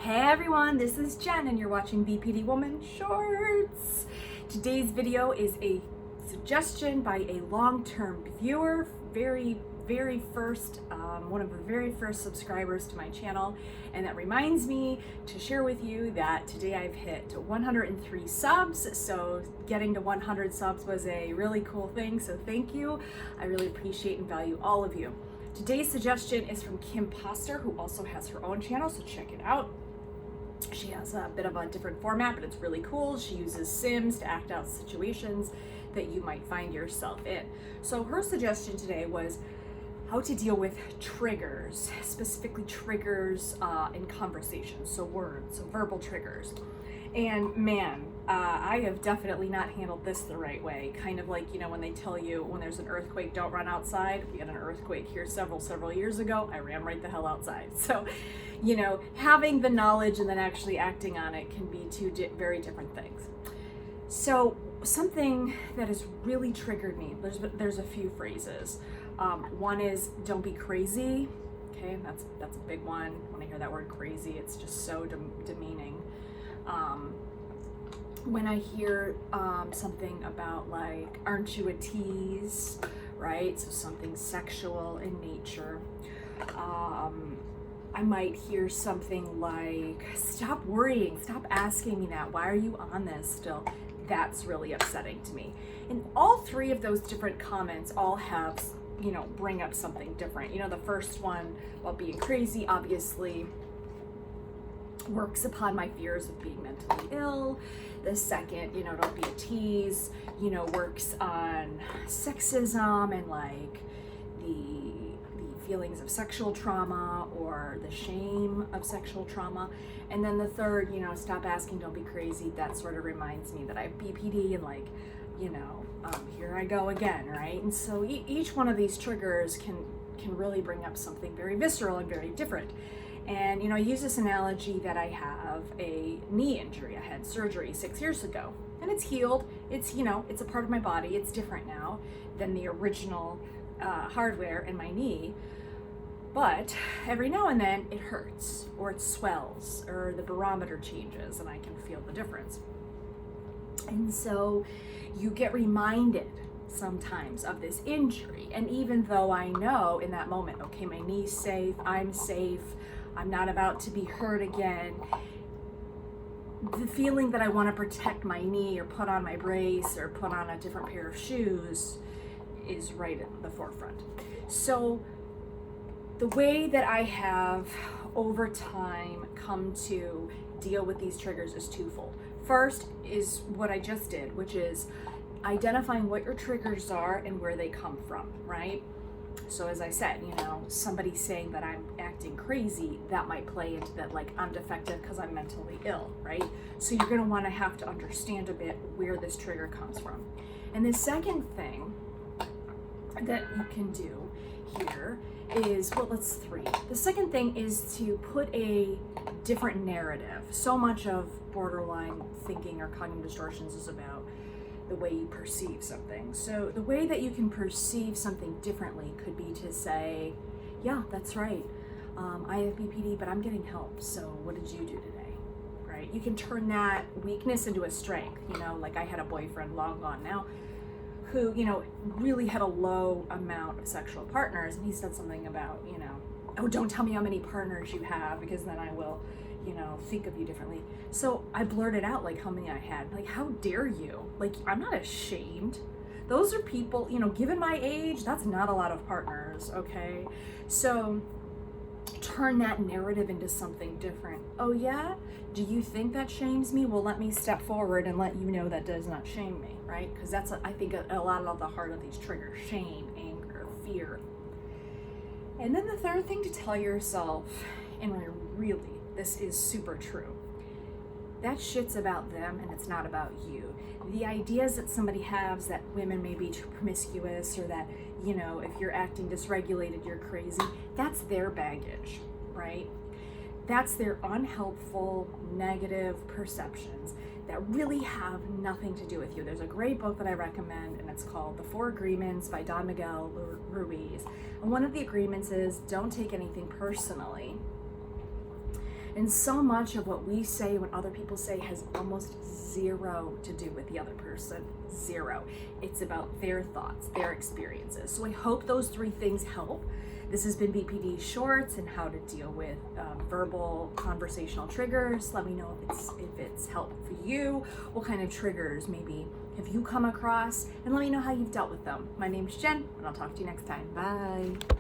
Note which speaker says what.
Speaker 1: Hey everyone, this is Jen and you're watching BPD Woman Shorts. Today's video is a suggestion by a long-term viewer, one of the very first subscribers to my channel, and that reminds me to share with you that today I've hit 103 subs, so getting to 100 subs was a really cool thing, so thank you. I really appreciate and value all of you. Today's suggestion is from Kim Poster, who also has her own channel, so check it out. She has a bit of a different format, but it's really cool. She uses Sims to act out situations that you might find yourself in. So her suggestion today was how to deal with triggers, specifically triggers in conversations, so words, so verbal triggers. And man, I have definitely not handled this the right way. Kind of like, you know, when they tell you when there's an earthquake, don't run outside. We had an earthquake here several years ago. I ran right the hell outside. So, you know, having the knowledge and then actually acting on it can be two very different things. So something that has really triggered me, there's a few phrases. One is don't be crazy. Okay, that's a big one. When I hear that word crazy, it's just so demeaning. When I hear something about like, aren't you a tease, right? So something sexual in nature. I might hear something like, stop worrying, stop asking me that. Why are you on this still? That's really upsetting to me. And all three of those different comments all have, you know, bring up something different. You know, the first one about being crazy, obviously works upon my fears of being mentally ill. The second, you know, don't be a tease, you know, works on sexism and like the feelings of sexual trauma or the shame of sexual trauma. And then the third, you know, stop asking, don't be crazy. That sort of reminds me that I have BPD and like, you know, here I go again, right? And so each one of these triggers can really bring up something very visceral and very different. And, you know, I use this analogy that I have a knee injury. I had surgery 6 years ago and it's healed. It's, you know, it's a part of my body. It's different now than the original hardware in my knee. But every now and then it hurts or it swells or the barometer changes and I can feel the difference. And so you get reminded sometimes of this injury. And even though I know in that moment, okay, my knee's safe, I'm not about to be hurt again, the feeling that I want to protect my knee or put on my brace or put on a different pair of shoes is right at the forefront. So the way that I have over time come to deal with these triggers is twofold. First is what I just did, which is identifying what your triggers are and where they come from, right? So as I said, you know, somebody saying that I'm acting crazy, that might play into that, like I'm defective because I'm mentally ill, right? So you're gonna wanna have to understand a bit where this trigger comes from. And the second thing that you can do here is, well, that's three. The second thing is to put a different narrative. So much of borderline thinking or cognitive distortions is about the way you perceive something. So the way that you can perceive something differently could be to say, yeah, that's right. I have BPD, but I'm getting help. So what did you do today? Right? You can turn that weakness into a strength. You know, like I had a boyfriend, long gone now, who, you know, really had a low amount of sexual partners. And he said something about, you know, oh, don't tell me how many partners you have because then I will, you know, think of you differently. So I blurted out like how many I had. Like, how dare you? Like, I'm not ashamed. Those are people, you know, given my age, that's not a lot of partners, okay? So turn that narrative into something different. Oh yeah? Do you think that shames me? Well, let me step forward and let you know that does not shame me, right? Because that's, I think, a lot of the heart of these triggers: shame, anger, fear. And then the third thing to tell yourself, and really, this is super true, that shit's about them and it's not about you. The ideas that somebody has that women may be too promiscuous or that, you know, if you're acting dysregulated, you're crazy, that's their baggage, right? That's their unhelpful, negative perceptions that really have nothing to do with you. There's a great book that I recommend, and it's called The 4 Agreements by Don Miguel Ruiz. And one of the agreements is don't take anything personally. And so much of what we say, what other people say, has almost zero to do with the other person. Zero. It's about their thoughts, their experiences. So I hope those 3 things help. This has been BPD Shorts and how to deal with verbal conversational triggers. Let me know if it's helpful for you. What kind of triggers maybe have you come across? And let me know how you've dealt with them. My name's Jen, and I'll talk to you next time. Bye.